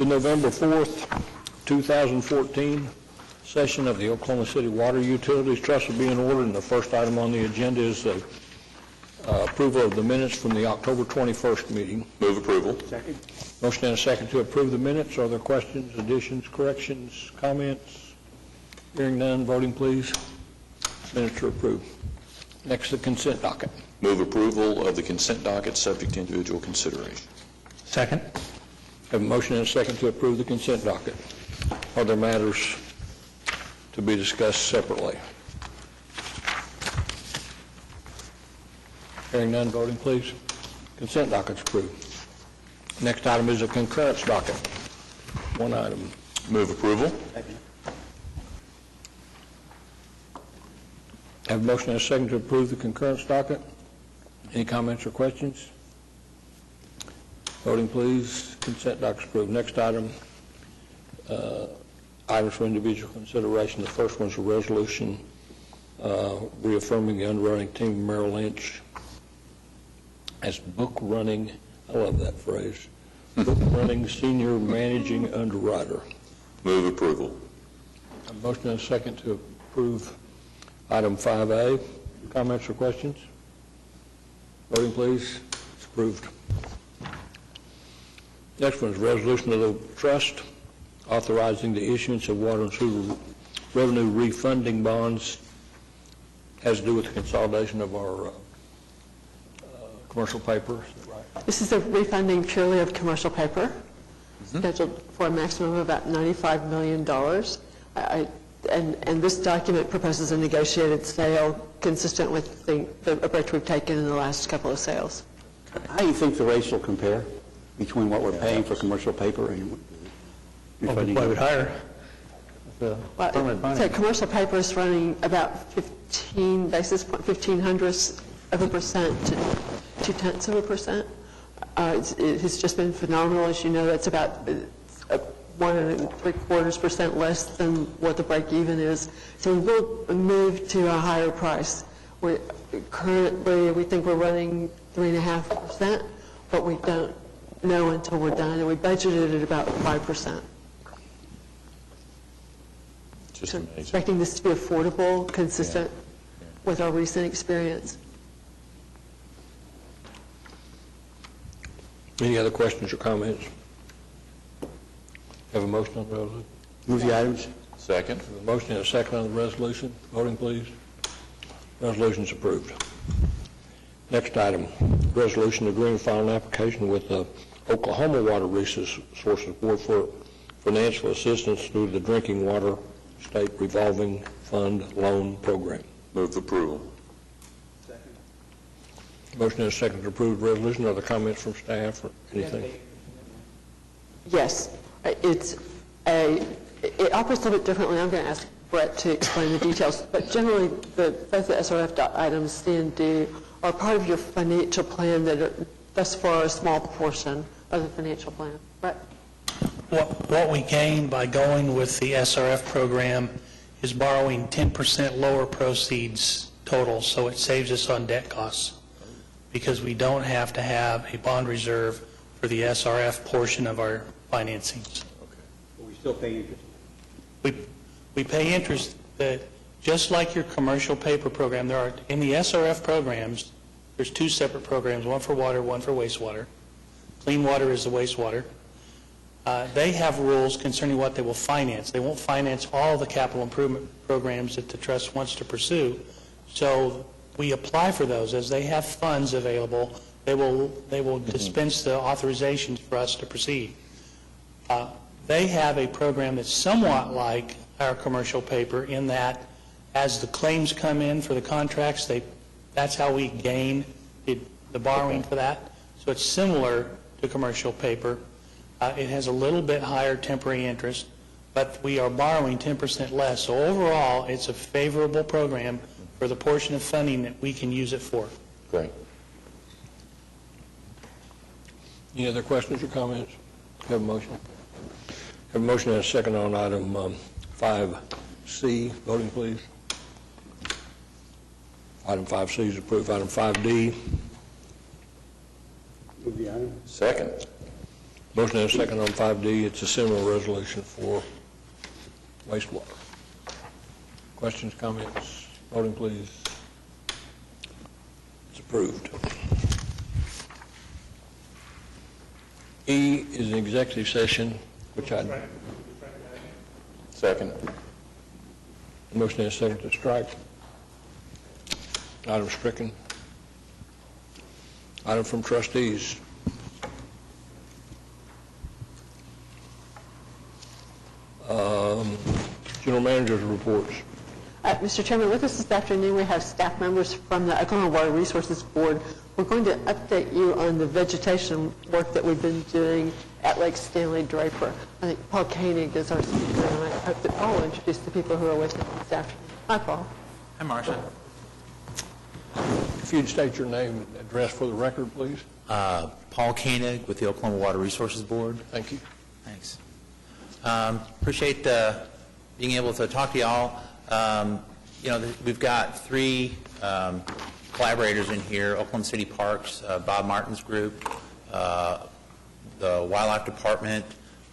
The November 4th, 2014 session of the Oklahoma City Water Utilities Trust will be in order, and the first item on the agenda is the approval of the minutes from the October 21st meeting. Move approval. Second. Motion and a second to approve the minutes. Are there questions, additions, corrections, comments? Hearing none, voting please. Minutes are approved. Next, the consent docket. Move approval of the consent docket subject to individual consideration. Second. Have a motion and a second to approve the consent docket. Are there matters to be discussed separately? Hearing none, voting please. Consent docket's approved. Next item is a concurrence docket. One item. Move approval. Second. Have a motion and a second to approve the concurrence docket. Any comments or questions? Voting please. Consent docket's approved. Next item, items for individual consideration. The first one's a resolution reaffirming the underwriting team of Merrill Lynch as book running, I love that phrase, book running senior managing underwriter. Move approval. A motion and a second to approve item 5A. Comments or questions? Voting please. It's approved. Next one is resolution of the trust authorizing the issuance of water and sewer revenue refunding bonds. Has to do with the consolidation of our commercial paper. Is that right? This is a refunding purely of commercial paper, scheduled for a maximum of about $95 million. And this document proposes a negotiated sale consistent with the approach we've taken in the last couple of sales. How do you think the rates will compare between what we're paying for commercial paper and refunding? Well, higher. So commercial paper is running about 15 basis point, 0.15% to 0.2%. It has just been phenomenal. As you know, that's about 1.75% less than what the break even is. So we will move to a higher price. Currently, we think we're running 3.5%, but we don't know until we're done, and we budgeted at about 5%. Just So amazing. expecting this to be affordable, consistent with our recent experience. Any other questions or comments? Have a motion on the resolution? Move the items. Second. A motion and a second on the resolution. Voting please. Resolution's approved. Next item, resolution agreeing to file an application with the Oklahoma Water Resources Board for financial assistance through the Drinking Water State Revolving Fund Loan Program. Move approval. Motion and a second to approve the resolution. Other comments from staff or anything? Yes, it operates a little bit differently. I'm going to ask Brett to explain the details, but generally, both the SRF items, C and D, are part of your financial plan that are thus far a small portion of the financial plan. Brett? What we gain by going with the SRF program is borrowing 10% lower proceeds total, so it saves us on debt costs because we don't have to have a bond reserve for the SRF portion of our financings. But we still pay interest. We pay interest that just like your commercial paper program, there are in the SRF programs, there's two separate programs, one for water, one for wastewater. Clean water is the wastewater. They have rules concerning what they will finance. They won't finance all the capital improvement programs that the trust wants to pursue. So we apply for those. As they have funds available, they will dispense the authorizations for us to proceed. They have a program that's somewhat like our commercial paper in that as the claims come in for the contracts, that's how we gain the borrowing for that. So it's similar to commercial paper. It has a little bit higher temporary interest, but we are borrowing 10% less. So overall, it's a favorable program for the portion of funding that we can use it for. Great. Any other questions or comments? Have a motion? Have a motion and a second on item 5C. Voting, please. Item 5C is approved. Item 5D. Move the item. Second. Motion and a second on 5D. It's a similar resolution for wastewater. Questions, comments? Voting, please. It's approved. E is an executive session, which I... Second. Motion and a second to strike. Item stricken. Item from trustees. General manager's reports. Mr. Chairman, with us this afternoon, we have staff members from the Oklahoma Water Resources Board. We're going to update you on the vegetation work that we've been doing at Lake Stanley Draper. I think Paul Koenig is our speaker, and I hope that Paul will introduce the people who are with us this afternoon. Hi, Paul. Hi, Marcia. If you'd state your name and address for the record, please. Paul Koenig with the Oklahoma Water Resources Board. Thank you. Thanks. Appreciate being able to talk to y'all. We've got three collaborators in here: Oklahoma City Parks, Bob Martin's group, the Wildlife Department,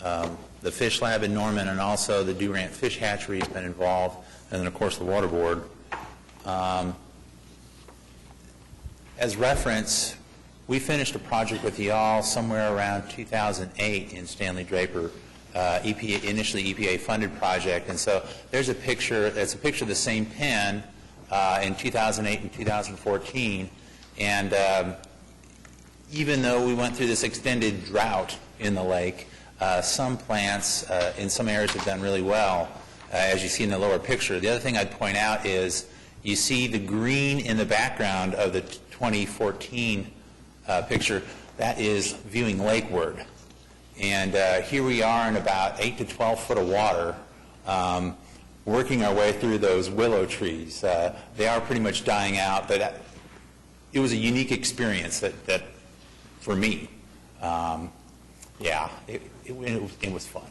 the Fish Lab in Norman, and also the Durant Fish Hatchery has been involved, and then, of course, the Water Board. As reference, we finished a project with y'all somewhere around 2008 in Stanley Draper, initially EPA-funded project, and so there's a picture. It's a picture of the same pen in 2008 and 2014, and even though we went through this extended drought in the lake, some plants in some areas have done really well, as you see in the lower picture. The other thing I'd point out is you see the green in the background of the 2014 picture. That is viewing lakeward. And here we are in about 8 to 12 foot of water, working our way through those willow trees. They are pretty much dying out, but it was a unique experience that for me. It was fun.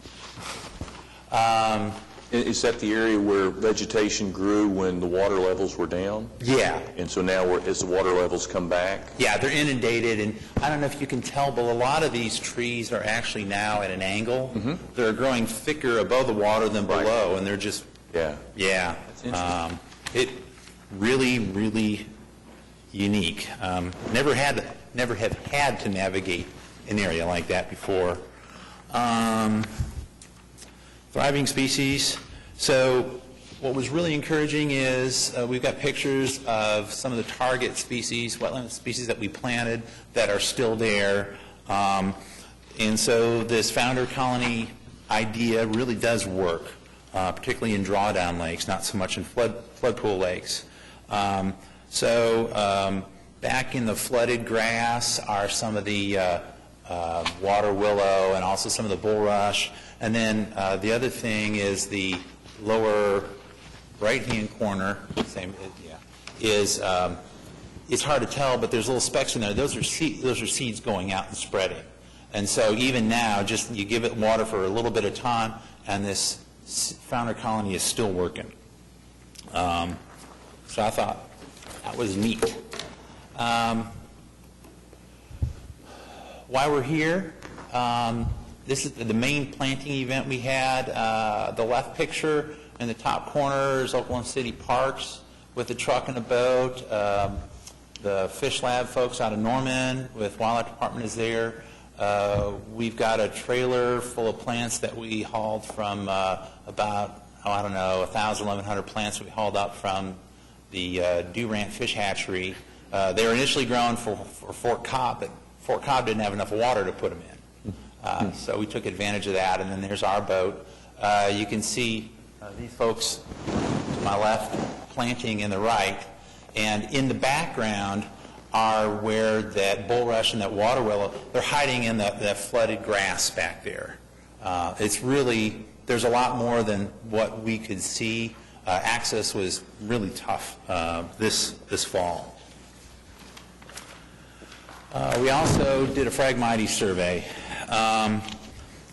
Is that the area where vegetation grew when the water levels were down? Yeah. And so now, as the water levels come back? Yeah, they're inundated, and I don't know if you can tell, but a lot of these trees are actually now at an angle. Mm-hmm. They're growing thicker above the water than below, and they're just... Yeah. Yeah. That's interesting. It really, really unique. Never have had to navigate an area like that before. Thriving species. So what was really encouraging is we've got pictures of some of the target species, wetland species that we planted that are still there. And so this founder colony idea really does work, particularly in drawdown lakes, not so much in flood pool lakes. Back in the flooded grass are some of the water willow and also some of the bulrush. And then the other thing is the lower right-hand corner, is it's hard to tell, but there's little specks in there. Those are seeds going out and spreading. And so even now, just you give it water for a little bit of time, and this founder colony is still working. So I thought that was neat. Why we're here, this is the main planting event we had. The left picture in the top corner is Oklahoma City Parks with the truck and a boat. The Fish Lab folks out of Norman with Wildlife Department is there. We've got a trailer full of plants that we hauled from about, 1,000, 1,100 plants we hauled up from the Durant Fish Hatchery. They were initially grown for Fort Cobb, but Fort Cobb didn't have enough water to put them in. So we took advantage of that, and then there's our boat. You can see these folks to my left planting in the right, and in the background are where that bulrush and that water willow, they're hiding in that flooded grass back there. It's really, there's a lot more than what we could see. Access was really tough this fall. We also did a Phragmites survey,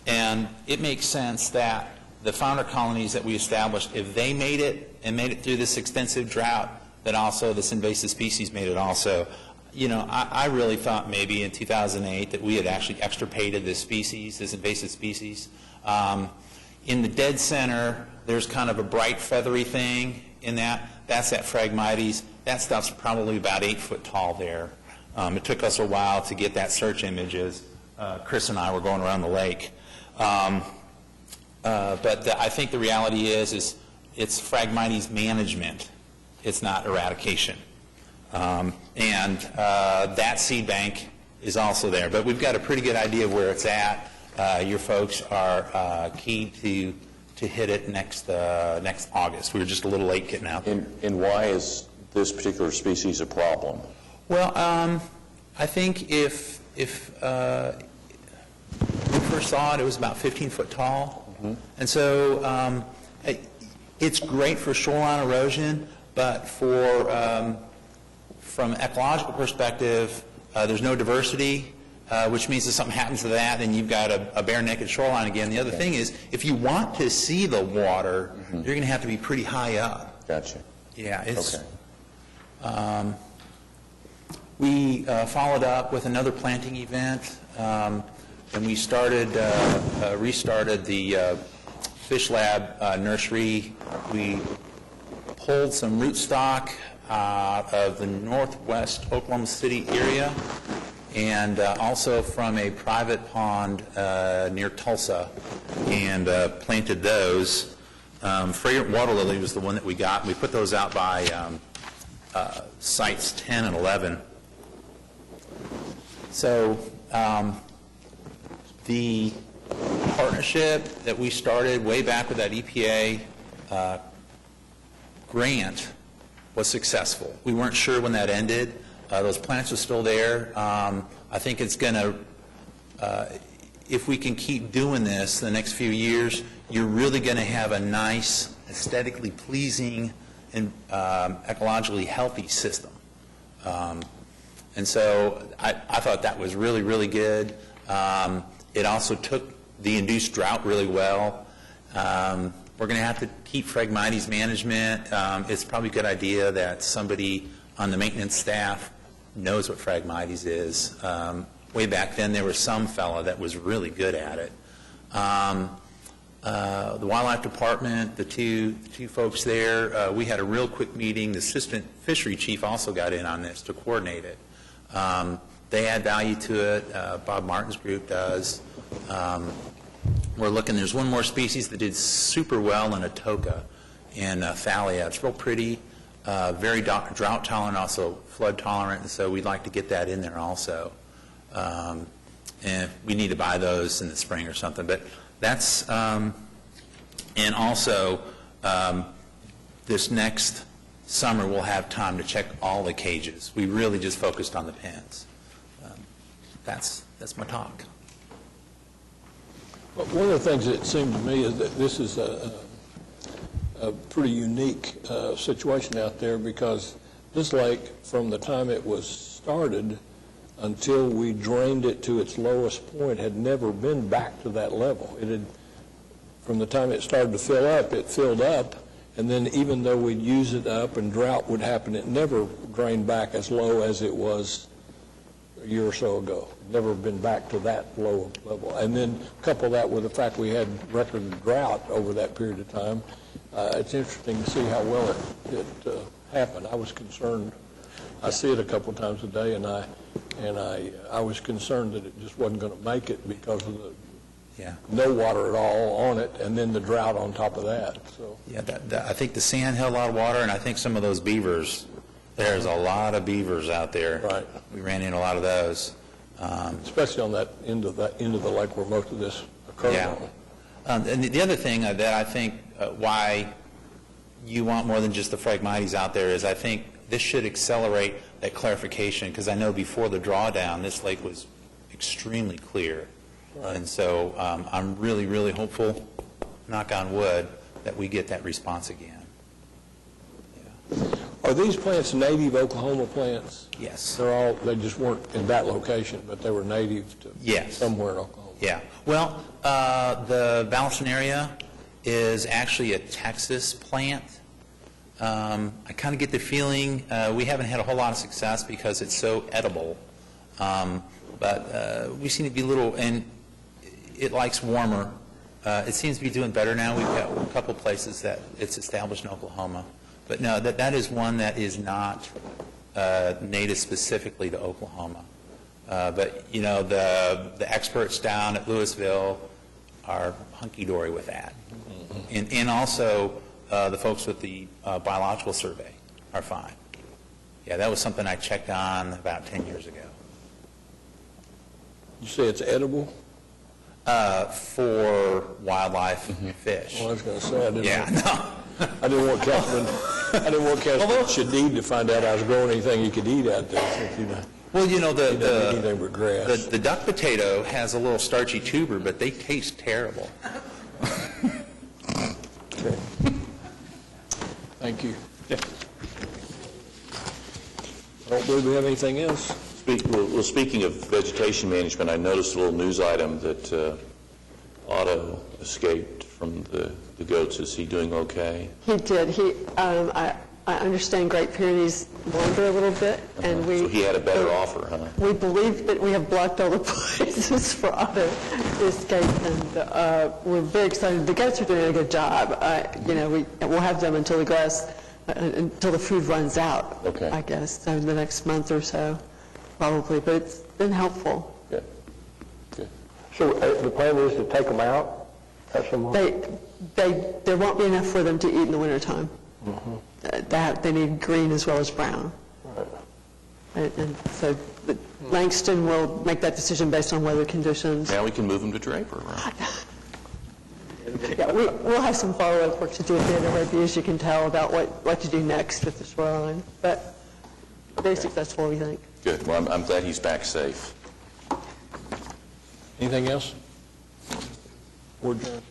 and it makes sense that the founder colonies that we established, if they made it through this extensive drought, that also this invasive species made it also. I really thought maybe in 2008 that we had actually extirpated this species, this invasive species. In the dead center, there's kind of a bright feathery thing in that. That's that Phragmites. That stuff's probably about 8 foot tall there. It took us a while to get that search images. Chris and I were going around the lake. I think the reality is it's Phragmites management. It's not eradication. That seed bank is also there. But we've got a pretty good idea of where it's at. Your folks are key to hit it next August. We were just a little late getting out there. And why is this particular species a problem? Well, I think if we first saw it, it was about 15 foot tall. Mm-hmm. And so it's great for shoreline erosion, but from an ecological perspective, there's no diversity, which means if something happens to that, then you've got a bare naked shoreline again. The other thing is, if you want to see the water, you're going to have to be pretty high up. Gotcha. Yeah, it's... Okay. We followed up with another planting event, and we restarted the Fish Lab nursery. We pulled some rootstock of the northwest Oklahoma City area, and also from a private pond near Tulsa, and planted those. Fragrant water lily was the one that we got. We put those out by sites 10 and 11. So the partnership that we started way back with that EPA grant was successful. We weren't sure when that ended. Those plants are still there. I think it's going to, if we can keep doing this the next few years, you're really going to have a nice, aesthetically pleasing, and ecologically healthy system. And so I thought that was really, really good. It also took the induced drought really well. We're going to have to keep Phragmites management. It's probably a good idea that somebody on the maintenance staff knows what Phragmites is. Way back then, there was some fellow that was really good at it. The wildlife department, the two folks there, we had a real quick meeting. The assistant fishery chief also got in on this to coordinate it. They add value to it. Bob Martin's group does. We're looking, there's one more species that did super well in Atoka, in Thalia. It's real pretty, very drought tolerant, also flood tolerant, and so we'd like to get that in there also. And we need to buy those in the spring or something. But that's, and also this next summer we'll have time to check all the cages. We really just focused on the pens. That's my talk. But one of the things that seemed to me is that this is a pretty unique situation out there, because this lake, from the time it was started until we drained it to its lowest point, had never been back to that level. It had, from the time it started to fill up, it filled up, and then even though we'd use it up and drought would happen, it never drained back as low as it was a year or so ago. Never been back to that low level. And then couple that with the fact we had record drought over that period of time, it's interesting to see how well it happened. I was concerned. I see it a couple times a day, and I was concerned that it just wasn't going to make it because of the no water at all on it, and then the drought on top of that. So yeah, I think the sand held a lot of water, and I think some of those beavers. There's a lot of beavers out there. Right. We ran into a lot of those. Especially on that end of the lake where most of this occurred. Yeah. And the other thing that I think why you want more than just the Phragmites out there is I think this should accelerate that clarification, because I know before the drawdown this lake was extremely clear. Right. And so I'm really, really hopeful, knock on wood, that we get that response again. Yeah. Are these plants native Oklahoma plants? Yes. They just weren't in that location, but they were native to somewhere in Oklahoma. Yeah. Well, the Vallesternaria is actually a Texas plant. I kind of get the feeling we haven't had a whole lot of success because it's so edible. But we seem to be a little, and it likes warmer. It seems to be doing better now. We've got a couple places that it's established in Oklahoma. But no, that is one that is not native specifically to Oklahoma. But, you know, the experts down at Louisville are hunky-dory with that. And also, the folks with the biological survey are fine. Yeah, that was something I checked on about 10 years ago. You say it's edible? For wildlife and fish. Well, I was going to say, I didn't. Yeah, no. I didn't want Councilman Shadid to find out I was growing anything he could eat out there, since, you know, Well, you know, he doesn't eat anything but grass. the duck potato has a little starchy tuber, but they taste terrible. Okay. Thank you. I don't believe we have anything else. Well, speaking of vegetation management, I noticed a little news item that Otto escaped from the goats. Is he doing okay? He did. I understand Great Pyrenees wander a little bit, and So he had a better offer, huh? We believe that we have blocked all the places for Otto to escape, and we're very excited. The goats are doing a good job. You know, we'll have them until the grass, until the food runs out. Okay. I guess so, the next month or so, probably. But it's been helpful. Good. Good. So the plan is to take them out at some point? There won't be enough for them to eat in the wintertime. They need green as well as brown. And so Langston will make that decision based on weather conditions. Now we can move him to Draper, right? Yeah, we'll have some follow-up work to do at the end of review, as you can tell, about what to do next with the shoreline. But very successful, we think. Good. Well, I'm glad he's back safe. Anything else? We're adjourned.